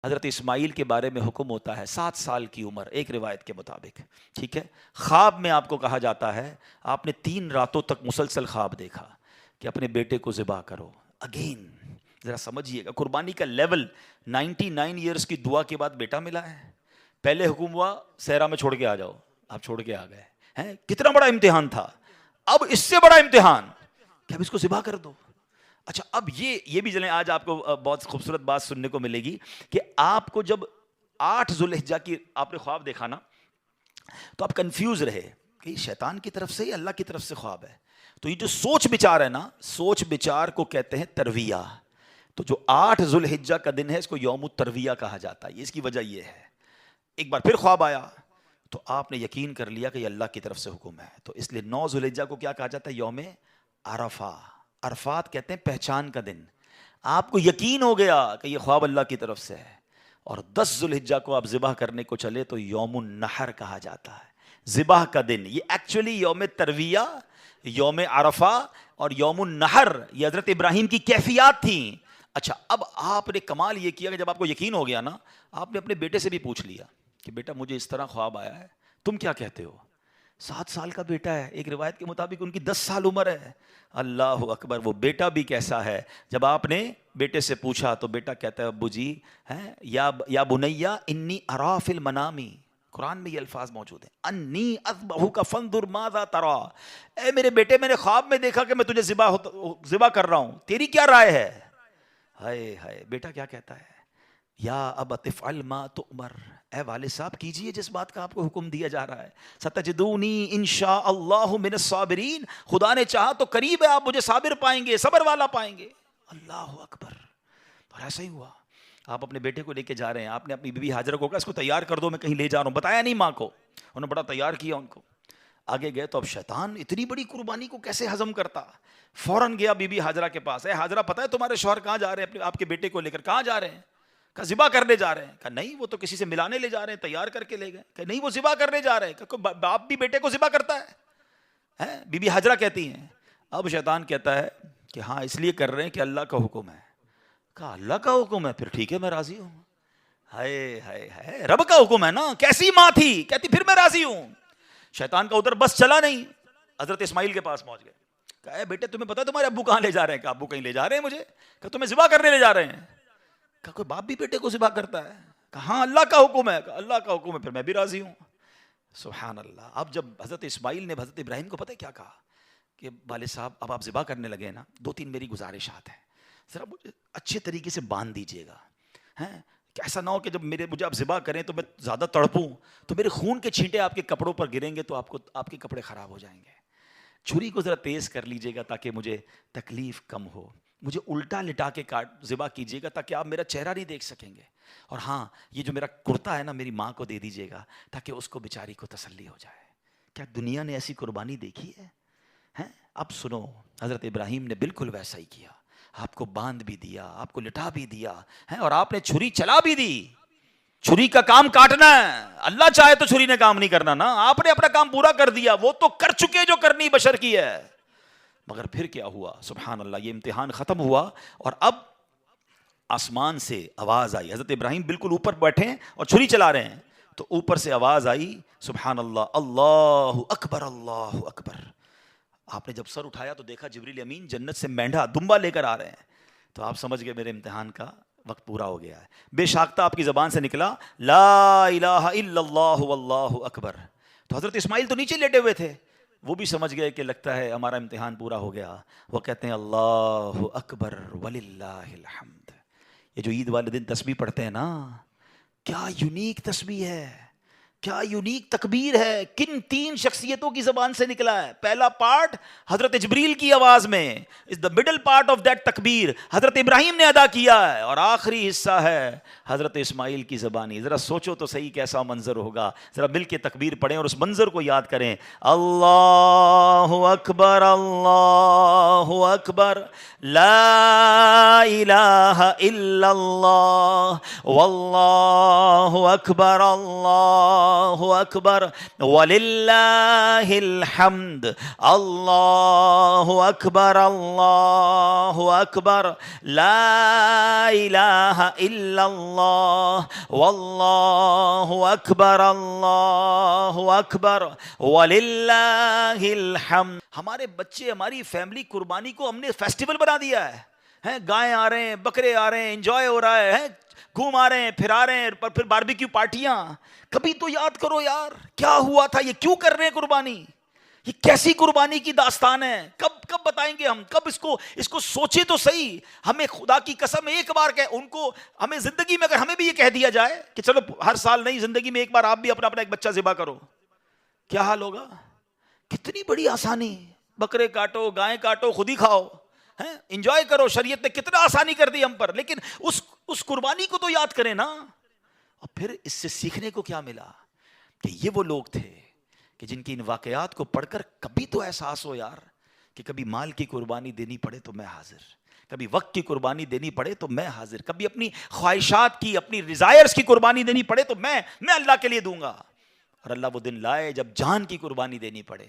حضرت اسماعیل کے بارے میں حکم ہوتا ہے 7 سال کی عمر ایک روایت کے مطابق، ٹھیک ہے. خواب میں آپ کو کہا جاتا ہے آپ نے 3 راتوں تک مسلسل خواب دیکھا کہ اپنے بیٹے کو ذبح کرو. اگین ذرا سمجھیے گا قربانی کا لیول. 99 ایئرس کی دعا کے بعد بیٹا ملا ہے. پہلے حکم ہوا صحرا میں چھوڑ کے آ جاؤ، آپ چھوڑ کے آ گئے ہیں. کتنا بڑا امتحان تھا. اب اس سے بڑا امتحان کہ اب اس کو ذبح کر دو. اچھا اب یہ بھی جنہیں آج آپ کو بہت خوبصورت بات سننے کو ملے گی کہ آپ کو جب 8 ذوالحجہ کی آپ نے خواب دیکھا نا تو آپ کنفیوز رہے کہ شیطان کی طرف سے یا اللہ کی طرف سے خواب ہے. تو یہ جو سوچ بچار ہے نا، سوچ بچار کو کہتے ہیں ترویہ. تو جو 8 ذوالحجہ کا دن ہے اس کو یوم الترویہ کہا جاتا ہے. اس کی وجہ یہ ہے ایک بار پھر خواب آیا تو آپ نے یقین کر لیا کہ یہ اللہ کی طرف سے حکم ہے. تو اس لیے 9 ذوالحجہ کو کیا کہا جاتا ہے؟ یوم عرفہ. عرفات کہتے ہیں پہچان کا دن. آپ کو یقین ہو گیا کہ یہ خواب اللہ کی طرف سے ہے. اور 10 ذوالحجہ کو آپ ذبح کرنے کو چلے تو یوم النحر کہا جاتا ہے، ذبح کا دن. یہ ایکچولی یوم ترویہ، یوم عرفہ اور یوم النحر یہ حضرت ابراہیم کی کیفیات تھیں. اچھا اب آپ نے کمال یہ کیا کہ جب آپ کو یقین ہو گیا نا، آپ نے اپنے بیٹے سے بھی پوچھ لیا کہ بیٹا مجھے اس طرح خواب آیا ہے، تم کیا کہتے ہو؟ 7 سال کا بیٹا ہے، ایک روایت کے مطابق ان کی 10 سال عمر ہے. اللہ اکبر. وہ بیٹا بھی کیسا ہے. جب آپ نے بیٹے سے پوچھا تو بیٹا کہتا ہے ابو جی یا بنیا انی ارا فی المنام. قرآن میں یہ الفاظ موجود ہیں، انی اذبحک فانظر ماذا ترا. اے میرے بیٹے میں نے خواب میں دیکھا کہ میں تجھے ذبح کر رہا ہوں، تیری کیا رائے ہے؟ ہائے ہائے. بیٹا کیا کہتا ہے؟ یا ابت افعل ما تؤمر. اے والد صاحب کیجئے جس بات کا آپ کو حکم دیا جا رہا ہے. ستجدونی انشاء اللہ من الصابرین. خدا نے چاہا تو قریب ہے آپ مجھے صابر پائیں گے، صبر والا پائیں گے. اللہ اکبر. اور ایسا ہی ہوا. آپ اپنے بیٹے کو لے کے جا رہے ہیں، آپ نے اپنی بیوی ہاجرہ کو کہا اس کو تیار کر دو میں کہیں لے جا رہا ہوں، بتایا نہیں ماں کو. انہوں نے بڑا تیار کیا ان کو. آگے گئے تو اب شیطان اتنی بڑی قربانی کو کیسے ہضم کرتا. فوراً گیا بی بی ہاجرہ کے پاس. اے ہاجرہ پتہ ہے تمہارے شوہر کہاں جا رہے ہیں آپ کے بیٹے کو لے کر؟ کہاں جا رہے ہیں؟ کہا ذبح کرنے جا رہے ہیں. کہا نہیں وہ تو کسی سے ملانے لے جا رہے ہیں، تیار کر کے لے گئے. کہ نہیں وہ ذبح کرنے جا رہے ہیں. کہ باپ بھی بیٹے کو ذبح کرتا ہے؟ بی بی ہاجرہ کہتی ہیں. اب شیطان کہتا ہے کہ ہاں اس لیے کر رہے ہیں کہ اللہ کا حکم ہے. کہا اللہ کا حکم ہے؟ پھر ٹھیک ہے میں راضی ہوں. ہائے ہائے ہائے، رب کا حکم ہے نا. کیسی ماں تھی، کہتی پھر میں راضی ہوں. شیطان کا ادھر بس چلا نہیں، حضرت اسماعیل کے پاس پہنچ گئے. کہا اے بیٹے تمہیں پتا تمہارے ابو کہاں لے جا رہے ہیں؟ کہا ابو کہیں لے جا رہے ہیں مجھے. کہا تمہیں ذبح کرنے لے جا رہے ہیں؟ کہا کوئی باپ بھی بیٹے کو ذبح کرتا ہے؟ کہا ہاں اللہ کا حکم ہے. کہا اللہ کا حکم ہے پھر میں بھی راضی ہوں. سبحان اللہ. اب جب حضرت اسماعیل نے حضرت ابراہیم کو پتہ کیا کہا کہ والد صاحب اب آپ ذبح کرنے لگے نا، 2-3 میری گزارشات ہیں، ذرا مجھے اچھے طریقے سے باندھ دیجیے گا. کہ ایسا نہ ہو کہ جب مجھے آپ ذبح کریں تو میں زیادہ تڑپوں تو میرے خون کے چھینٹے آپ کے کپڑوں پر گریں گے تو آپ کے کپڑے خراب ہو جائیں گے. چھری کو ذرا تیز کر لیجیے گا تاکہ مجھے تکلیف کم ہو. مجھے الٹا لٹا کے ذبح کیجیے گا تاکہ آپ میرا چہرہ نہیں دیکھ سکیں گے. اور ہاں یہ جو میرا کرتا ہے نا میری ماں کو دے دیجیے گا تاکہ اس کو بیچاری کو تسلی ہو جائے. کیا دنیا نے ایسی قربانی دیکھی ہے؟ اب سنو، حضرت ابراہیم نے بالکل ویسا ہی کیا. آپ کو باندھ بھی دیا، آپ کو لٹا بھی دیا اور آپ نے چھری چلا بھی دی. چھری کا کام کاٹنا ہے، اللہ چاہے تو چھری نے کام نہیں کرنا نا. آپ نے اپنا کام پورا کر دیا، وہ تو کر چکے جو کرنی بشر کی ہے. مگر پھر کیا ہوا؟ سبحان اللہ. یہ امتحان ختم ہوا اور اب آسمان سے آواز آئی. حضرت ابراہیم بالکل اوپر بیٹھے ہیں اور چھری چلا رہے ہیں تو اوپر سے آواز آئی سبحان اللہ، اللہ اکبر اللہ اکبر. آپ نے جب سر اٹھایا تو دیکھا جبریل امین جنت سے مینڈھا دمبا لے کر آ رہے ہیں. تو آپ سمجھ گئے میرے امتحان کا وقت پورا ہو گیا ہے. بے شاختہ آپ کی زبان سے نکلا لا الہ الا اللہ واللہ اکبر. تو حضرت اسماعیل تو نیچے لیٹے ہوئے تھے، وہ بھی سمجھ گئے کہ لگتا ہے ہمارا امتحان پورا ہو گیا. وہ کہتے ہیں اللہ اکبر وللہ الحمد. یہ جو عید والے دن تسبیح پڑھتے ہیں نا، کیا یونیک تسبیح ہے، کیا یونیک تکبیر ہے. کن 3 شخصیتوں کی زبان سے نکلا ہے؟ پہلا پارٹ حضرت جبریل کی آواز میں، is the middle part of that تکبیر حضرت ابراہیم نے ادا کیا ہے، اور آخری حصہ ہے حضرت اسماعیل کی زبانی. ذرا سوچو تو صحیح کیسا منظر ہوگا. ذرا مل کے تکبیر پڑھیں اور اس منظر کو یاد کریں. اللہ اکبر اللہ اکبر لا الہ الا اللہ واللہ اکبر اللہ اللہ اکبر وللہ الحمد، اللہ اکبر اللہ اکبر، لا الہ الا اللہ واللہ اکبر اللہ اکبر وللہ الحمد۔ ہمارے بچے، ہماری فیملی قربانی کو ہم نے فیسٹیول بنا دیا ہے، گائے آ رہے ہیں، بکرے آ رہے ہیں، انجوائے ہو رہا ہے، گھوم آ رہے ہیں، پھر آ رہے ہیں، پھر باربیکیو پارٹیاں۔ کبھی تو یاد کرو یار کیا ہوا تھا، یہ کیوں کر رہے ہیں قربانی، یہ کیسی قربانی کی داستان ہے، کب بتائیں گے ہم، کب اس کو سوچے تو صحیح۔ ہمیں خدا کی قسم ایک بار ان کو ہمیں زندگی میں اگر ہمیں بھی یہ کہہ دیا جائے کہ چلو ہر سال نہیں، زندگی میں ایک بار آپ بھی اپنا ایک بچہ ذبح کرو، کیا حال ہوگا؟ کتنی بڑی آسانی، بکرے کاٹو، گائے کاٹو، خود ہی کھاؤ، انجوائے کرو۔ شریعت نے کتنا آسانی کر دی ہم پر، لیکن اس قربانی کو تو یاد کریں نا۔ اور پھر اس سے سیکھنے کو کیا ملا کہ یہ وہ لوگ تھے کہ جن کی ان واقعات کو پڑھ کر کبھی تو احساس ہو یار کہ کبھی مال کی قربانی دینی پڑے تو میں حاضر، کبھی وقت کی قربانی دینی پڑے تو میں حاضر، کبھی اپنی خواہشات کی، اپنی ڈیزائرز کی قربانی دینی پڑے تو میں اللہ کے لیے دوں گا۔ اور اللہ وہ دن لائے جب جان کی قربانی دینی پڑے۔